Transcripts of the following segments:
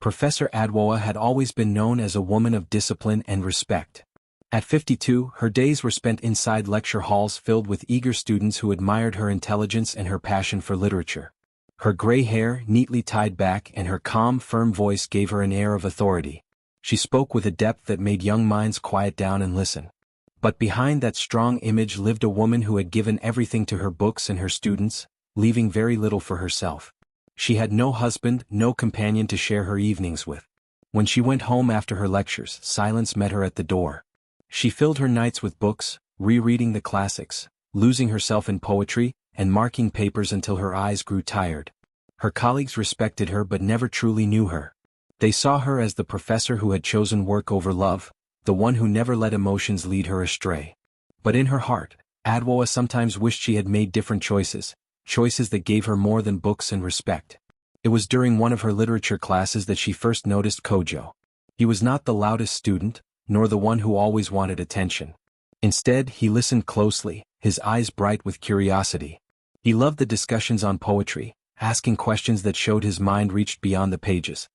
Professor Adwoa had always been known as a woman of discipline and respect. At 52, her days were spent inside lecture halls filled with eager students who admired her intelligence and her passion for literature. Her gray hair, neatly tied back, and her calm, firm voice gave her an air of authority. She spoke with a depth that made young minds quiet down and listen. But behind that strong image lived a woman who had given everything to her books and her students, leaving very little for herself. She had no husband, no companion to share her evenings with. When she went home after her lectures, silence met her at the door. She filled her nights with books, rereading the classics, losing herself in poetry, and marking papers until her eyes grew tired. Her colleagues respected her but never truly knew her. They saw her as the professor who had chosen work over love, the one who never let emotions lead her astray. But in her heart, Adwoa sometimes wished she had made different choices that gave her more than books and respect. It was during one of her literature classes that she first noticed Kojo. He was not the loudest student, nor the one who always wanted attention. Instead, he listened closely, his eyes bright with curiosity. He loved the discussions on poetry, asking questions that showed his mind reached beyond the pages.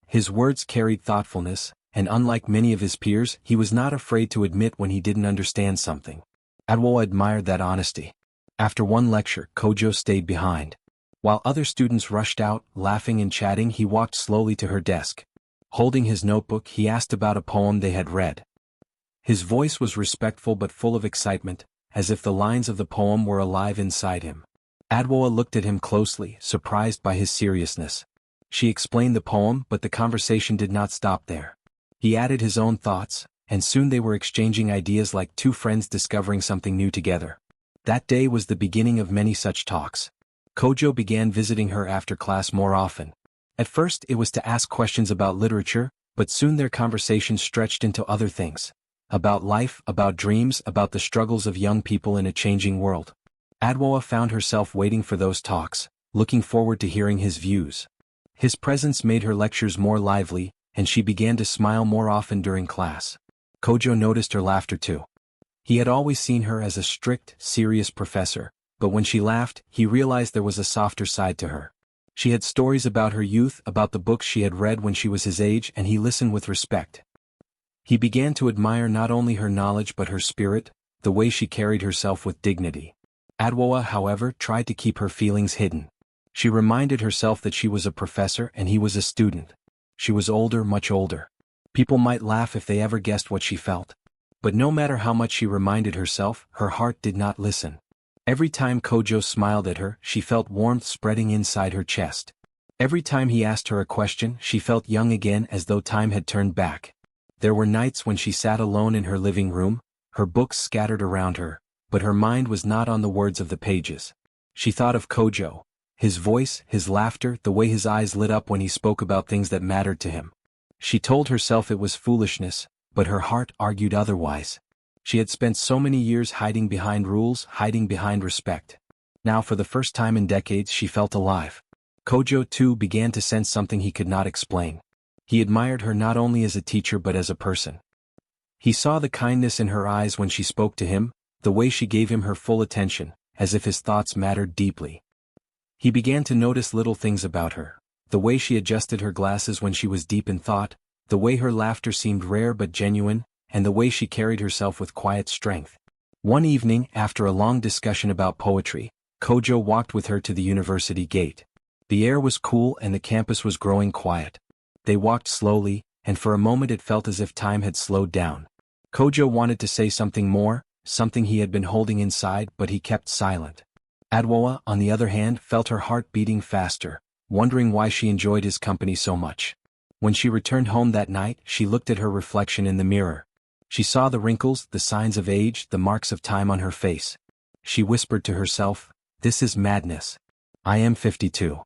His words carried thoughtfulness, and unlike many of his peers, he was not afraid to admit when he didn't understand something. Adwoa admired that honesty. After one lecture, Kojo stayed behind. While other students rushed out, laughing and chatting, he walked slowly to her desk. Holding his notebook, he asked about a poem they had read. His voice was respectful but full of excitement, as if the lines of the poem were alive inside him. Adwoa looked at him closely, surprised by his seriousness. She explained the poem, but the conversation did not stop there. He added his own thoughts, and soon they were exchanging ideas like two friends discovering something new together. That day was the beginning of many such talks. Kojo began visiting her after class more often. At first it was to ask questions about literature, but soon their conversation stretched into other things. About life, about dreams, about the struggles of young people in a changing world. Adwoa found herself waiting for those talks, looking forward to hearing his views. His presence made her lectures more lively, and she began to smile more often during class. Kojo noticed her laughter too. He had always seen her as a strict, serious professor, but when she laughed, he realized there was a softer side to her. She had stories about her youth, about the books she had read when she was his age, and he listened with respect. He began to admire not only her knowledge but her spirit, the way she carried herself with dignity. Adwoa, however, tried to keep her feelings hidden. She reminded herself that she was a professor and he was a student. She was older, much older. People might laugh if they ever guessed what she felt. But no matter how much she reminded herself, her heart did not listen. Every time Kojo smiled at her, she felt warmth spreading inside her chest. Every time he asked her a question, she felt young again, as though time had turned back. There were nights when she sat alone in her living room, her books scattered around her, but her mind was not on the words of the pages. She thought of Kojo, his voice, his laughter, the way his eyes lit up when he spoke about things that mattered to him. She told herself it was foolishness, but her heart argued otherwise. She had spent so many years hiding behind rules, hiding behind respect. Now for the first time in decades she felt alive. Kojo too began to sense something he could not explain. He admired her not only as a teacher but as a person. He saw the kindness in her eyes when she spoke to him, the way she gave him her full attention, as if his thoughts mattered deeply. He began to notice little things about her, the way she adjusted her glasses when she was deep in thought, the way her laughter seemed rare but genuine, and the way she carried herself with quiet strength. One evening, after a long discussion about poetry, Kojo walked with her to the university gate. The air was cool and the campus was growing quiet. They walked slowly, and for a moment it felt as if time had slowed down. Kojo wanted to say something more, something he had been holding inside, but he kept silent. Adwoa, on the other hand, felt her heart beating faster, wondering why she enjoyed his company so much. When she returned home that night, she looked at her reflection in the mirror. She saw the wrinkles, the signs of age, the marks of time on her face. She whispered to herself, "This is madness. I am 52.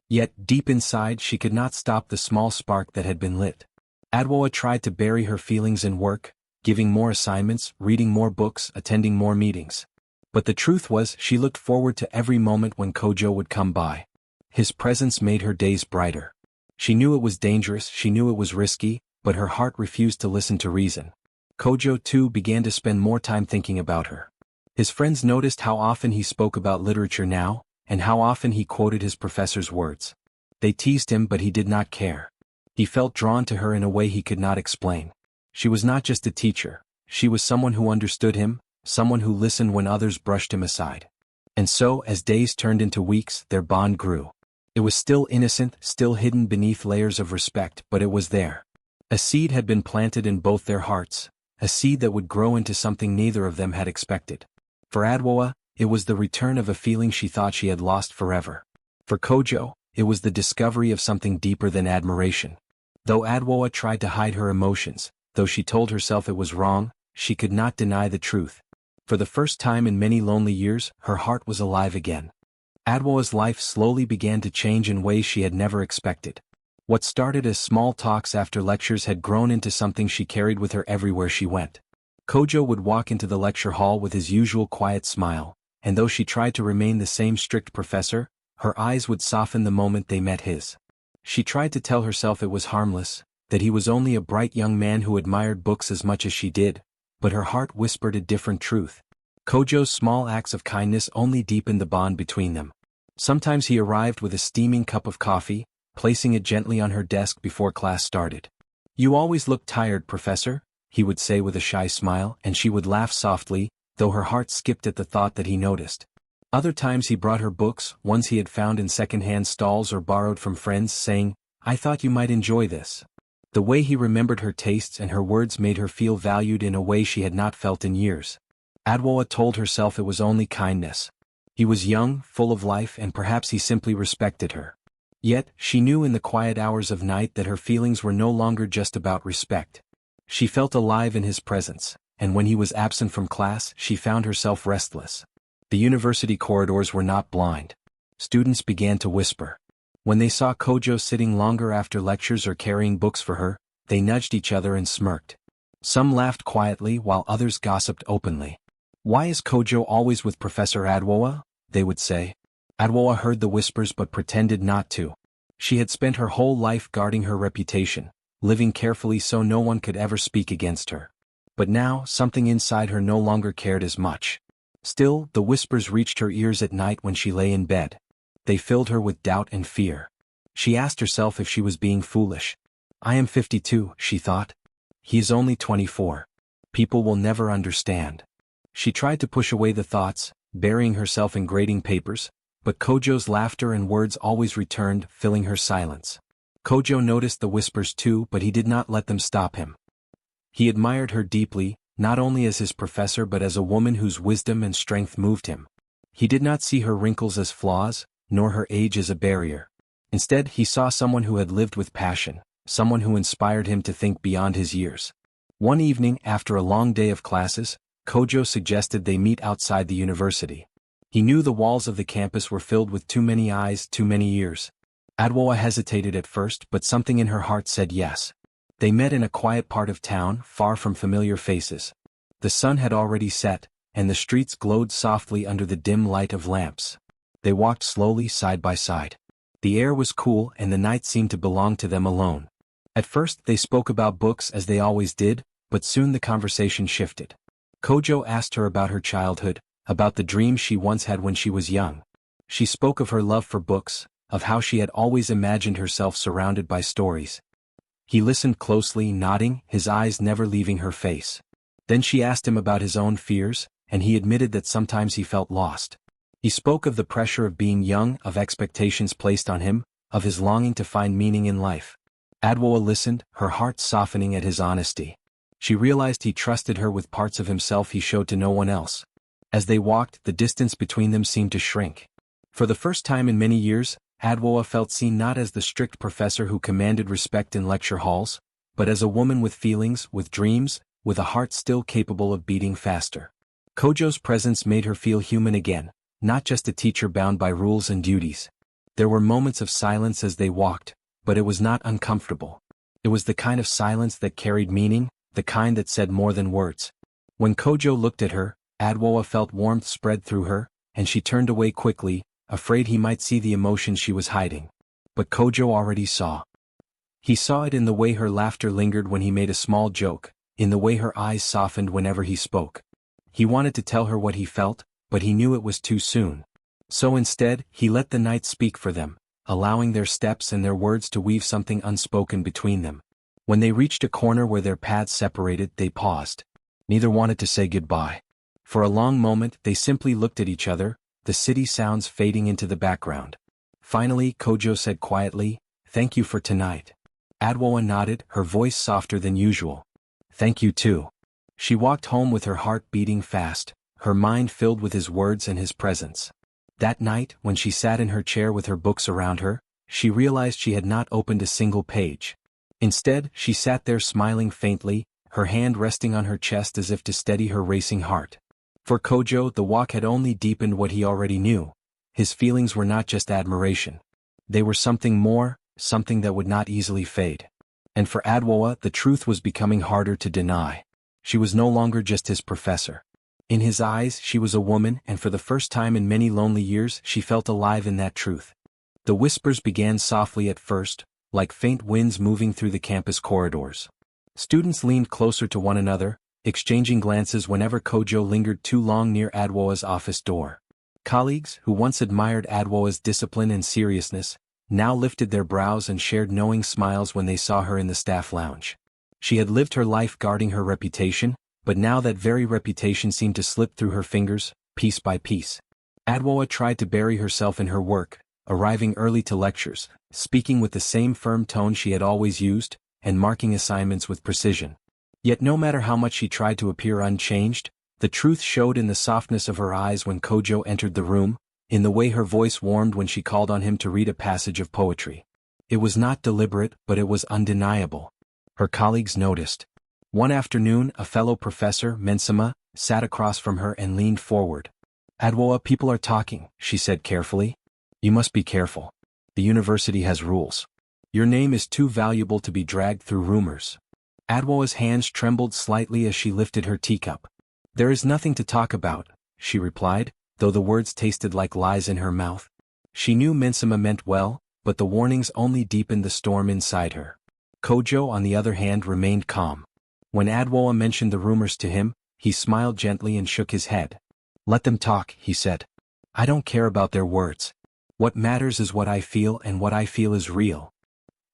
Yet, deep inside, she could not stop the small spark that had been lit. Adwoa tried to bury her feelings in work, giving more assignments, reading more books, attending more meetings. But the truth was, she looked forward to every moment when Kojo would come by. His presence made her days brighter. She knew it was dangerous, she knew it was risky, but her heart refused to listen to reason. Kojo too began to spend more time thinking about her. His friends noticed how often he spoke about literature now, and how often he quoted his professor's words. They teased him, but he did not care. He felt drawn to her in a way he could not explain. She was not just a teacher, she was someone who understood him, someone who listened when others brushed him aside. And so, as days turned into weeks, their bond grew. It was still innocent, still hidden beneath layers of respect, but it was there. A seed had been planted in both their hearts, a seed that would grow into something neither of them had expected. For Adwoa, it was the return of a feeling she thought she had lost forever. For Kojo, it was the discovery of something deeper than admiration. Though Adwoa tried to hide her emotions, though she told herself it was wrong, she could not deny the truth. For the first time in many lonely years, her heart was alive again. Adwoa's life slowly began to change in ways she had never expected. What started as small talks after lectures had grown into something she carried with her everywhere she went. Kojo would walk into the lecture hall with his usual quiet smile, and though she tried to remain the same strict professor, her eyes would soften the moment they met his. She tried to tell herself it was harmless, that he was only a bright young man who admired books as much as she did, but her heart whispered a different truth. Kojo's small acts of kindness only deepened the bond between them. Sometimes he arrived with a steaming cup of coffee, placing it gently on her desk before class started. "You always look tired, Professor," he would say with a shy smile, and she would laugh softly, though her heart skipped at the thought that he noticed. Other times he brought her books, ones he had found in second-hand stalls or borrowed from friends, saying, "I thought you might enjoy this." The way he remembered her tastes and her words made her feel valued in a way she had not felt in years. Adwoa told herself it was only kindness. He was young, full of life, and perhaps he simply respected her. Yet, she knew in the quiet hours of night that her feelings were no longer just about respect. She felt alive in his presence, and when he was absent from class, she found herself restless. The university corridors were not blind. Students began to whisper. When they saw Kojo sitting longer after lectures or carrying books for her, they nudged each other and smirked. Some laughed quietly while others gossiped openly. "Why is Kojo always with Professor Adwoa?" they would say. Adwoa heard the whispers but pretended not to. She had spent her whole life guarding her reputation, living carefully so no one could ever speak against her. But now, something inside her no longer cared as much. Still, the whispers reached her ears at night when she lay in bed. They filled her with doubt and fear. She asked herself if she was being foolish. "I am 52, she thought. He is only 24. People will never understand." She tried to push away the thoughts, burying herself in grading papers, but Kojo's laughter and words always returned, filling her silence. Kojo noticed the whispers too, but he did not let them stop him. He admired her deeply, not only as his professor but as a woman whose wisdom and strength moved him. He did not see her wrinkles as flaws, nor her age as a barrier. Instead, he saw someone who had lived with passion, someone who inspired him to think beyond his years. One evening, after a long day of classes, Kojo suggested they meet outside the university. He knew the walls of the campus were filled with too many eyes, too many ears. Adwoa hesitated at first, but something in her heart said yes. They met in a quiet part of town, far from familiar faces. The sun had already set, and the streets glowed softly under the dim light of lamps. They walked slowly side by side. The air was cool and the night seemed to belong to them alone. At first they spoke about books as they always did, but soon the conversation shifted. Kojo asked her about her childhood, about the dreams she once had when she was young. She spoke of her love for books, of how she had always imagined herself surrounded by stories. He listened closely, nodding, his eyes never leaving her face. Then she asked him about his own fears, and he admitted that sometimes he felt lost. He spoke of the pressure of being young, of expectations placed on him, of his longing to find meaning in life. Adwoa listened, her heart softening at his honesty. She realized he trusted her with parts of himself he showed to no one else. As they walked, the distance between them seemed to shrink. For the first time in many years, Adwoa felt seen not as the strict professor who commanded respect in lecture halls, but as a woman with feelings, with dreams, with a heart still capable of beating faster. Kojo's presence made her feel human again, not just a teacher bound by rules and duties. There were moments of silence as they walked, but it was not uncomfortable. It was the kind of silence that carried meaning, the kind that said more than words. When Kojo looked at her, Adwoa felt warmth spread through her, and she turned away quickly, afraid he might see the emotion she was hiding. But Kojo already saw. He saw it in the way her laughter lingered when he made a small joke, in the way her eyes softened whenever he spoke. He wanted to tell her what he felt, but he knew it was too soon. So instead, he let the night speak for them, allowing their steps and their words to weave something unspoken between them. When they reached a corner where their paths separated, they paused. Neither wanted to say goodbye. For a long moment, they simply looked at each other, the city sounds fading into the background. Finally, Kojo said quietly, "Thank you for tonight." Adwoa nodded, her voice softer than usual. "Thank you too." She walked home with her heart beating fast, her mind filled with his words and his presence. That night, when she sat in her chair with her books around her, she realized she had not opened a single page. Instead, she sat there smiling faintly, her hand resting on her chest as if to steady her racing heart. For Kojo, the walk had only deepened what he already knew. His feelings were not just admiration. They were something more, something that would not easily fade. And for Adwoa, the truth was becoming harder to deny. She was no longer just his professor. In his eyes, she was a woman, and for the first time in many lonely years, she felt alive in that truth. The whispers began softly at first, like faint winds moving through the campus corridors. Students leaned closer to one another, exchanging glances whenever Kojo lingered too long near Adwoa's office door. Colleagues, who once admired Adwoa's discipline and seriousness, now lifted their brows and shared knowing smiles when they saw her in the staff lounge. She had lived her life guarding her reputation, but now that very reputation seemed to slip through her fingers, piece by piece. Adwoa tried to bury herself in her work, arriving early to lectures, speaking with the same firm tone she had always used, and marking assignments with precision. Yet no matter how much she tried to appear unchanged, the truth showed in the softness of her eyes when Kojo entered the room, in the way her voice warmed when she called on him to read a passage of poetry. It was not deliberate, but it was undeniable. Her colleagues noticed. One afternoon, a fellow professor, Mensama, sat across from her and leaned forward. "Adwoa, people are talking," she said carefully. "You must be careful. The university has rules. Your name is too valuable to be dragged through rumors." Adwoa's hands trembled slightly as she lifted her teacup. "There is nothing to talk about," she replied, though the words tasted like lies in her mouth. She knew Mensama meant well, but the warnings only deepened the storm inside her. Kojo, on the other hand, remained calm. When Adwoa mentioned the rumors to him, he smiled gently and shook his head. "Let them talk," he said. "I don't care about their words. What matters is what I feel, and what I feel is real."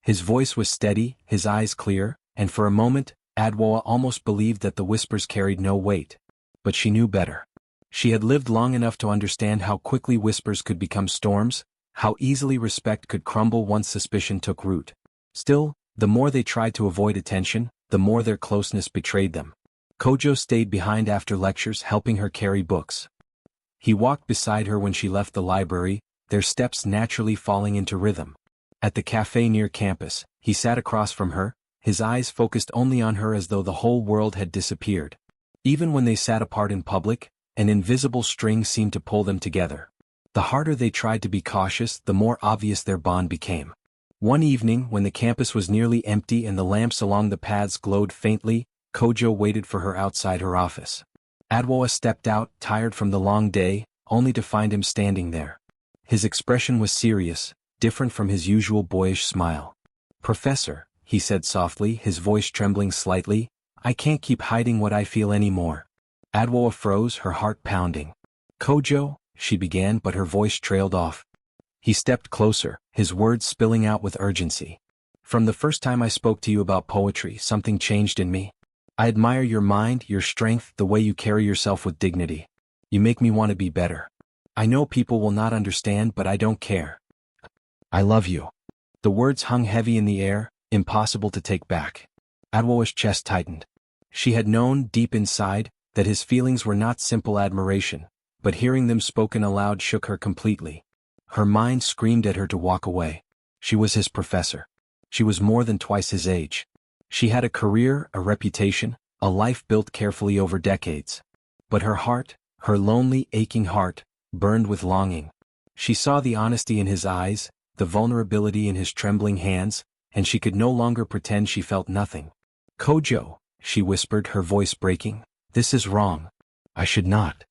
His voice was steady, his eyes clear, and for a moment, Adwoa almost believed that the whispers carried no weight. But she knew better. She had lived long enough to understand how quickly whispers could become storms, how easily respect could crumble once suspicion took root. Still, the more they tried to avoid attention, the more their closeness betrayed them. Kojo stayed behind after lectures, helping her carry books. He walked beside her when she left the library, their steps naturally falling into rhythm. At the cafe near campus, he sat across from her, his eyes focused only on her as though the whole world had disappeared. Even when they sat apart in public, an invisible string seemed to pull them together. The harder they tried to be cautious, the more obvious their bond became. One evening, when the campus was nearly empty and the lamps along the paths glowed faintly, Kojo waited for her outside her office. Adwoa stepped out, tired from the long day, only to find him standing there. His expression was serious, different from his usual boyish smile. "Professor," he said softly, his voice trembling slightly, "I can't keep hiding what I feel anymore." Adwoa froze, her heart pounding. "Kojo," she began, but her voice trailed off. He stepped closer, his words spilling out with urgency. "From the first time I spoke to you about poetry, something changed in me. I admire your mind, your strength, the way you carry yourself with dignity. You make me want to be better. I know people will not understand, but I don't care. I love you." The words hung heavy in the air, impossible to take back. Adwoa's chest tightened. She had known, deep inside, that his feelings were not simple admiration, but hearing them spoken aloud shook her completely. Her mind screamed at her to walk away. She was his professor. She was more than twice his age. She had a career, a reputation, a life built carefully over decades. But her heart, her lonely, aching heart, burned with longing. She saw the honesty in his eyes, the vulnerability in his trembling hands, and she could no longer pretend she felt nothing. "Kojo," she whispered, her voice breaking, "this is wrong. I should not."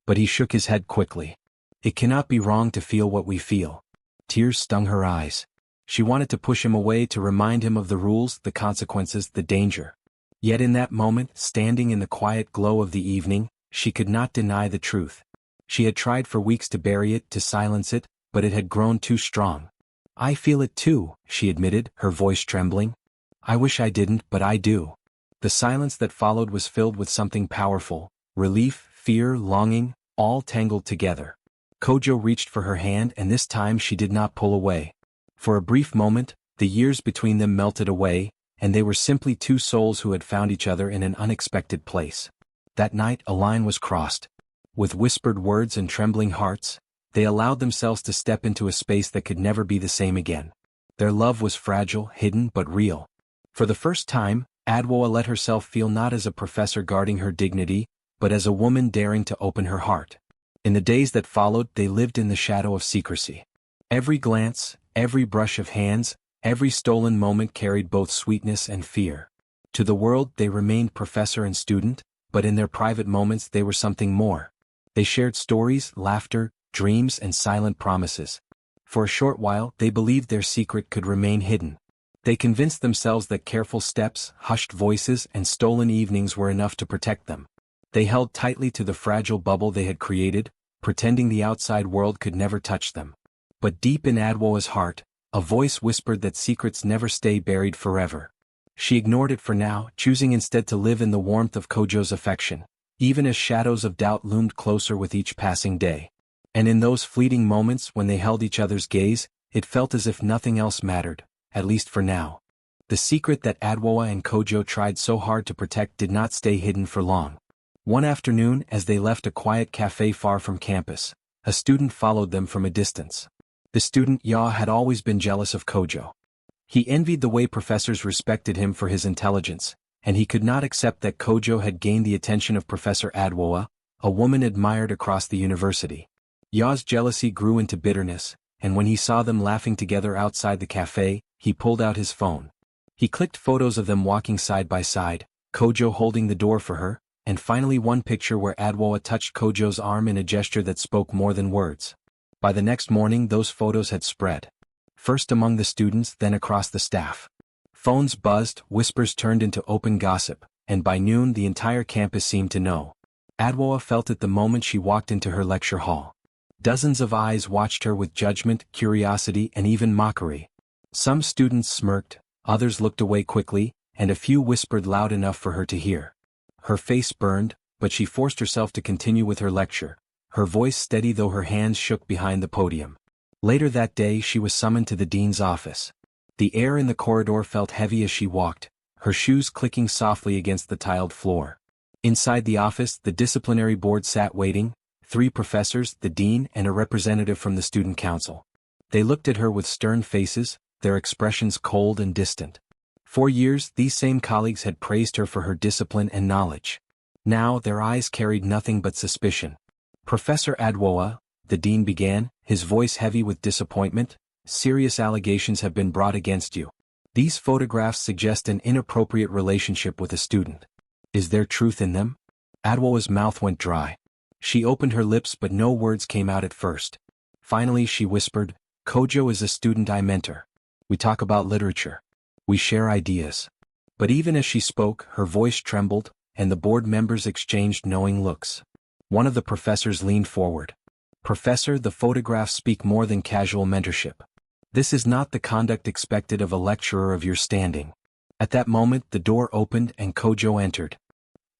But he shook his head quickly. "It cannot be wrong to feel what we feel." Tears stung her eyes. She wanted to push him away, to remind him of the rules, the consequences, the danger. Yet in that moment, standing in the quiet glow of the evening, she could not deny the truth. She had tried for weeks to bury it, to silence it, but it had grown too strong. I feel it too, she admitted, her voice trembling. I wish I didn't, but I do. The silence that followed was filled with something powerful, relief, fear, longing, all tangled together. Kojo reached for her hand, and this time she did not pull away. For a brief moment, the years between them melted away, and they were simply two souls who had found each other in an unexpected place. That night a line was crossed. With whispered words and trembling hearts, they allowed themselves to step into a space that could never be the same again. Their love was fragile, hidden, but real. For the first time, Adwoa let herself feel not as a professor guarding her dignity, but as a woman daring to open her heart. In the days that followed, they lived in the shadow of secrecy. Every glance, every brush of hands, every stolen moment carried both sweetness and fear. To the world they remained professor and student, but in their private moments they were something more. They shared stories, laughter, dreams, and silent promises. For a short while they believed their secret could remain hidden. They convinced themselves that careful steps, hushed voices, and stolen evenings were enough to protect them. They held tightly to the fragile bubble they had created, pretending the outside world could never touch them. But deep in Adwoa's heart, a voice whispered that secrets never stay buried forever. She ignored it for now, choosing instead to live in the warmth of Kojo's affection, even as shadows of doubt loomed closer with each passing day. And in those fleeting moments when they held each other's gaze, it felt as if nothing else mattered, at least for now. The secret that Adwoa and Kojo tried so hard to protect did not stay hidden for long. One afternoon, as they left a quiet cafe far from campus, a student followed them from a distance. The student, Ya, had always been jealous of Kojo. He envied the way professors respected him for his intelligence, and he could not accept that Kojo had gained the attention of Professor Adwoa, a woman admired across the university. Ya's jealousy grew into bitterness, and when he saw them laughing together outside the cafe, he pulled out his phone. He clicked photos of them walking side by side, Kojo holding the door for her, and finally one picture where Adwoa touched Kojo's arm in a gesture that spoke more than words. By the next morning those photos had spread. First among the students, then across the staff. Phones buzzed, whispers turned into open gossip, and by noon the entire campus seemed to know. Adwoa felt it the moment she walked into her lecture hall. Dozens of eyes watched her with judgment, curiosity, and even mockery. Some students smirked, others looked away quickly, and a few whispered loud enough for her to hear. Her face burned, but she forced herself to continue with her lecture, her voice steady though her hands shook behind the podium. Later that day she was summoned to the dean's office. The air in the corridor felt heavy as she walked, her shoes clicking softly against the tiled floor. Inside the office, the disciplinary board sat waiting, 3 professors, the dean, and a representative from the student council. They looked at her with stern faces, their expressions cold and distant. For years, these same colleagues had praised her for her discipline and knowledge. Now, their eyes carried nothing but suspicion. Professor Adwoa, the dean began, his voice heavy with disappointment, serious allegations have been brought against you. These photographs suggest an inappropriate relationship with a student. Is there truth in them? Adwoa's mouth went dry. She opened her lips but no words came out at first. Finally she whispered, Kojo is a student I mentor. We talk about literature. We share ideas. But even as she spoke, her voice trembled, and the board members exchanged knowing looks. One of the professors leaned forward. Professor, the photographs speak more than casual mentorship. This is not the conduct expected of a lecturer of your standing. At that moment the door opened and Kojo entered.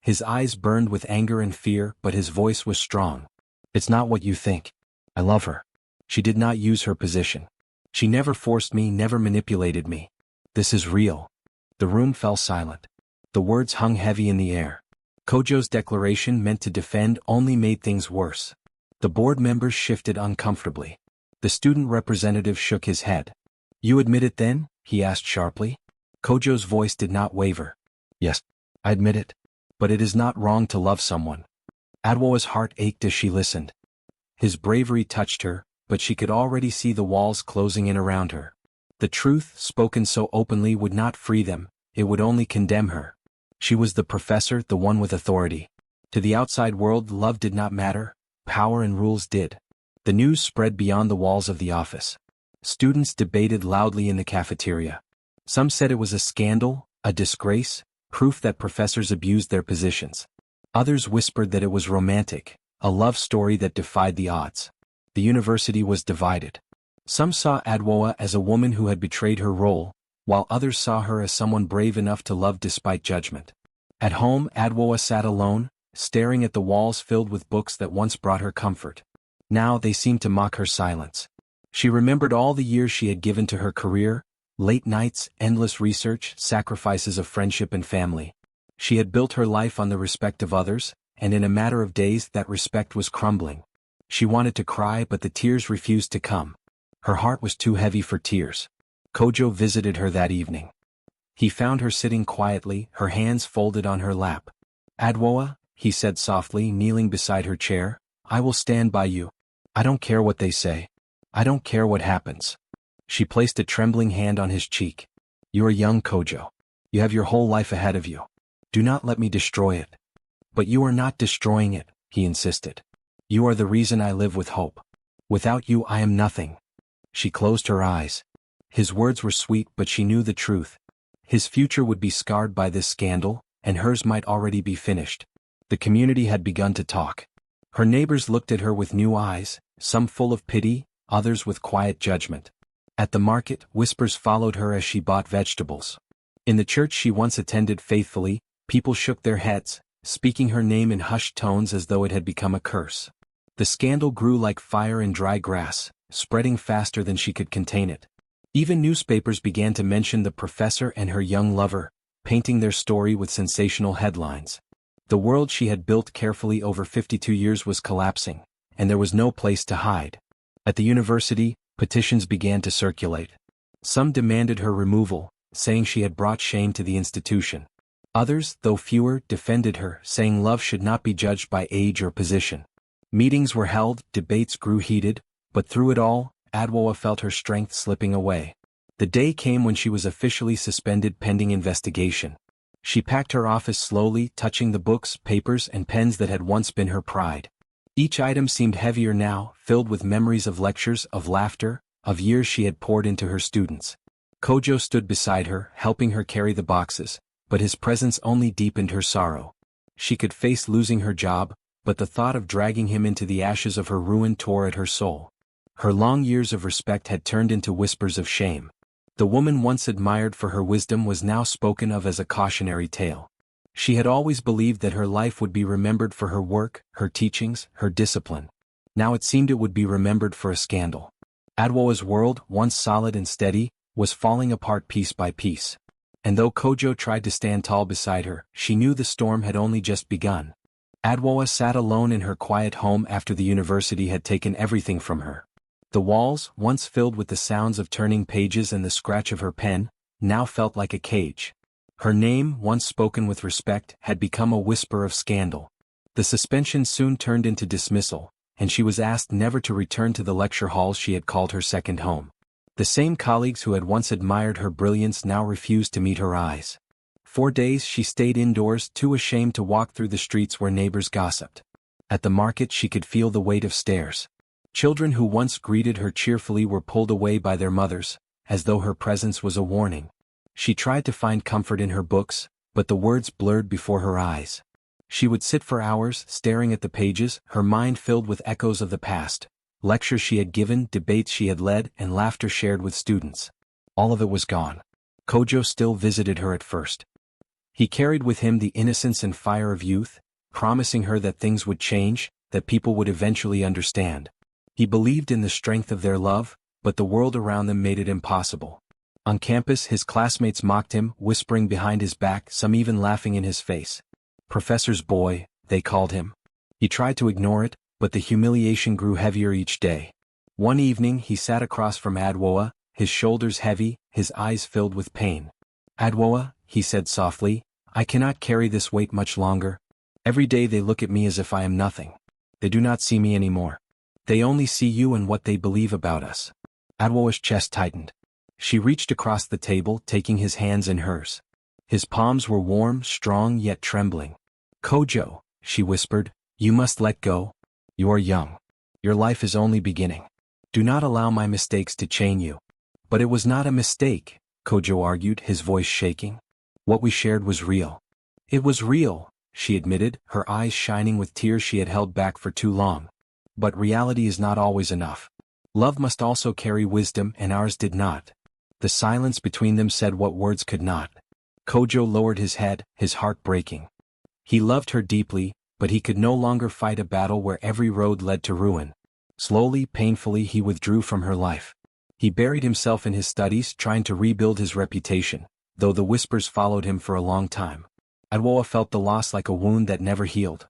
His eyes burned with anger and fear, but his voice was strong. It's not what you think. I love her. She did not use her position. She never forced me, never manipulated me. This is real. The room fell silent. The words hung heavy in the air. Kojo's declaration, meant to defend, only made things worse. The board members shifted uncomfortably. The student representative shook his head. You admit it then? He asked sharply. Kojo's voice did not waver. Yes, I admit it. But it is not wrong to love someone. Adwoa's heart ached as she listened. His bravery touched her, but she could already see the walls closing in around her. The truth, spoken so openly, would not free them, it would only condemn her. She was the professor, the one with authority. To the outside world love did not matter, power and rules did. The news spread beyond the walls of the office. Students debated loudly in the cafeteria. Some said it was a scandal, a disgrace, proof that professors abused their positions. Others whispered that it was romantic, a love story that defied the odds. The university was divided. Some saw Adwoa as a woman who had betrayed her role, while others saw her as someone brave enough to love despite judgment. At home, Adwoa sat alone, staring at the walls filled with books that once brought her comfort. Now they seemed to mock her silence. She remembered all the years she had given to her career, late nights, endless research, sacrifices of friendship and family. She had built her life on the respect of others, and in a matter of days that respect was crumbling. She wanted to cry, but the tears refused to come. Her heart was too heavy for tears. Kojo visited her that evening. He found her sitting quietly, her hands folded on her lap. "Adwoa," he said softly, kneeling beside her chair, "I will stand by you. I don't care what they say. I don't care what happens." She placed a trembling hand on his cheek. "You are young, Kojo. You have your whole life ahead of you. Do not let me destroy it." "But you are not destroying it," he insisted. "You are the reason I live with hope. Without you I am nothing." She closed her eyes. His words were sweet, but she knew the truth. His future would be scarred by this scandal, and hers might already be finished. The community had begun to talk. Her neighbors looked at her with new eyes, some full of pity, others with quiet judgment. At the market, whispers followed her as she bought vegetables. In the church she once attended faithfully, people shook their heads, speaking her name in hushed tones as though it had become a curse. The scandal grew like fire in dry grass, spreading faster than she could contain it. Even newspapers began to mention the professor and her young lover, painting their story with sensational headlines. The world she had built carefully over 52 years was collapsing, and there was no place to hide. At the university, petitions began to circulate. Some demanded her removal, saying she had brought shame to the institution. Others, though fewer, defended her, saying love should not be judged by age or position. Meetings were held, debates grew heated, but through it all, Adwoa felt her strength slipping away. The day came when she was officially suspended pending investigation. She packed her office slowly, touching the books, papers, and pens that had once been her pride. Each item seemed heavier now, filled with memories of lectures, of laughter, of years she had poured into her students. Kojo stood beside her, helping her carry the boxes, but his presence only deepened her sorrow. She could face losing her job, but the thought of dragging him into the ashes of her ruin tore at her soul. Her long years of respect had turned into whispers of shame. The woman once admired for her wisdom was now spoken of as a cautionary tale. She had always believed that her life would be remembered for her work, her teachings, her discipline. Now it seemed it would be remembered for a scandal. Adwoa's world, once solid and steady, was falling apart piece by piece. And though Kojo tried to stand tall beside her, she knew the storm had only just begun. Adwoa sat alone in her quiet home after the university had taken everything from her. The walls, once filled with the sounds of turning pages and the scratch of her pen, now felt like a cage. Her name, once spoken with respect, had become a whisper of scandal. The suspension soon turned into dismissal, and she was asked never to return to the lecture halls she had called her second home. The same colleagues who had once admired her brilliance now refused to meet her eyes. 4 days she stayed indoors, too ashamed to walk through the streets where neighbors gossiped. At the market she could feel the weight of stares. Children who once greeted her cheerfully were pulled away by their mothers, as though her presence was a warning. She tried to find comfort in her books, but the words blurred before her eyes. She would sit for hours, staring at the pages, her mind filled with echoes of the past, lectures she had given, debates she had led, and laughter shared with students. All of it was gone. Kojo still visited her at first. He carried with him the innocence and fire of youth, promising her that things would change, that people would eventually understand. He believed in the strength of their love, but the world around them made it impossible. On campus his classmates mocked him, whispering behind his back, some even laughing in his face. "Professor's boy," they called him. He tried to ignore it, but the humiliation grew heavier each day. One evening he sat across from Adwoa, his shoulders heavy, his eyes filled with pain. "Adwoa," he said softly, "I cannot carry this weight much longer. Every day they look at me as if I am nothing. They do not see me anymore. They only see you and what they believe about us." Adwoa's chest tightened. She reached across the table, taking his hands in hers. His palms were warm, strong, yet trembling. "Kojo," she whispered, "you must let go. You are young. Your life is only beginning. Do not allow my mistakes to chain you." "But it was not a mistake," Kojo argued, his voice shaking. "What we shared was real." "It was real," she admitted, her eyes shining with tears she had held back for too long. "But reality is not always enough. Love must also carry wisdom, and ours did not. The silence between them said what words could not. Kojo lowered his head, his heart breaking. He loved her deeply, but he could no longer fight a battle where every road led to ruin. Slowly, painfully, he withdrew from her life. He buried himself in his studies, trying to rebuild his reputation, though the whispers followed him for a long time. Adwoa felt the loss like a wound that never healed.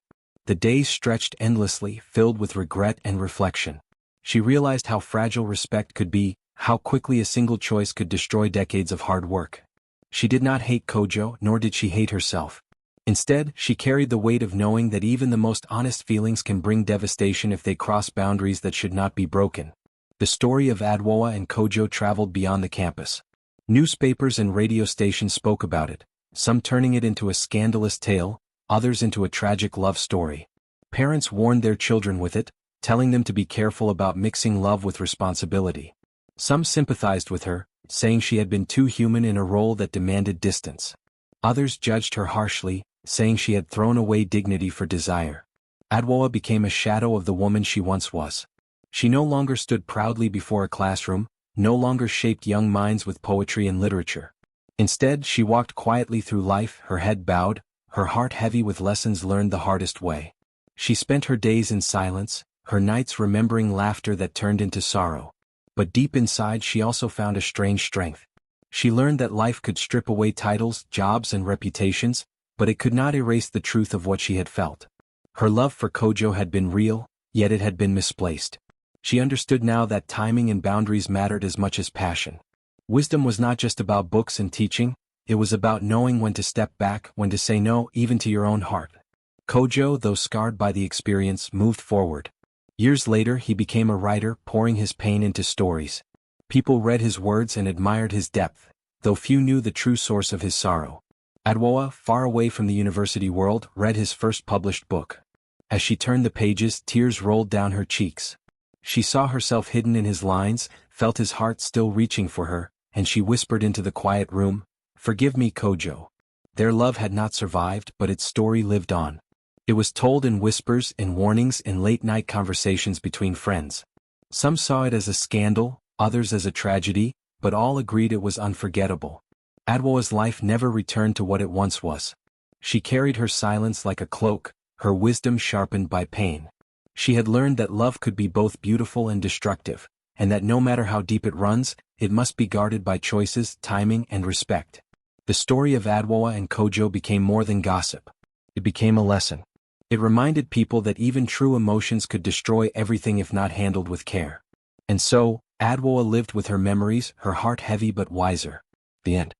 The days stretched endlessly, filled with regret and reflection. She realized how fragile respect could be, how quickly a single choice could destroy decades of hard work. She did not hate Kojo, nor did she hate herself. Instead, she carried the weight of knowing that even the most honest feelings can bring devastation if they cross boundaries that should not be broken. The story of Adwoa and Kojo traveled beyond the campus. Newspapers and radio stations spoke about it, some turning it into a scandalous tale, others into a tragic love story. Parents warned their children with it, telling them to be careful about mixing love with responsibility. Some sympathized with her, saying she had been too human in a role that demanded distance. Others judged her harshly, saying she had thrown away dignity for desire. Adwoa became a shadow of the woman she once was. She no longer stood proudly before a classroom, no longer shaped young minds with poetry and literature. Instead, she walked quietly through life, her head bowed, her heart heavy with lessons learned the hardest way. She spent her days in silence, her nights remembering laughter that turned into sorrow. But deep inside she also found a strange strength. She learned that life could strip away titles, jobs, and reputations, but it could not erase the truth of what she had felt. Her love for Kojo had been real, yet it had been misplaced. She understood now that timing and boundaries mattered as much as passion. Wisdom was not just about books and teaching, it was about knowing when to step back, when to say no, even to your own heart. Kojo, though scarred by the experience, moved forward. Years later he became a writer, pouring his pain into stories. People read his words and admired his depth, though few knew the true source of his sorrow. Adwoa, far away from the university world, read his first published book. As she turned the pages, tears rolled down her cheeks. She saw herself hidden in his lines, felt his heart still reaching for her, and she whispered into the quiet room, "Forgive me, Kojo." Their love had not survived, but its story lived on. It was told in whispers, in warnings, in late-night conversations between friends. Some saw it as a scandal, others as a tragedy, but all agreed it was unforgettable. Adwoa's life never returned to what it once was. She carried her silence like a cloak, her wisdom sharpened by pain. She had learned that love could be both beautiful and destructive, and that no matter how deep it runs, it must be guarded by choices, timing, and respect. The story of Adwoa and Kojo became more than gossip. It became a lesson. It reminded people that even true emotions could destroy everything if not handled with care. And so, Adwoa lived with her memories, her heart heavy but wiser. The end.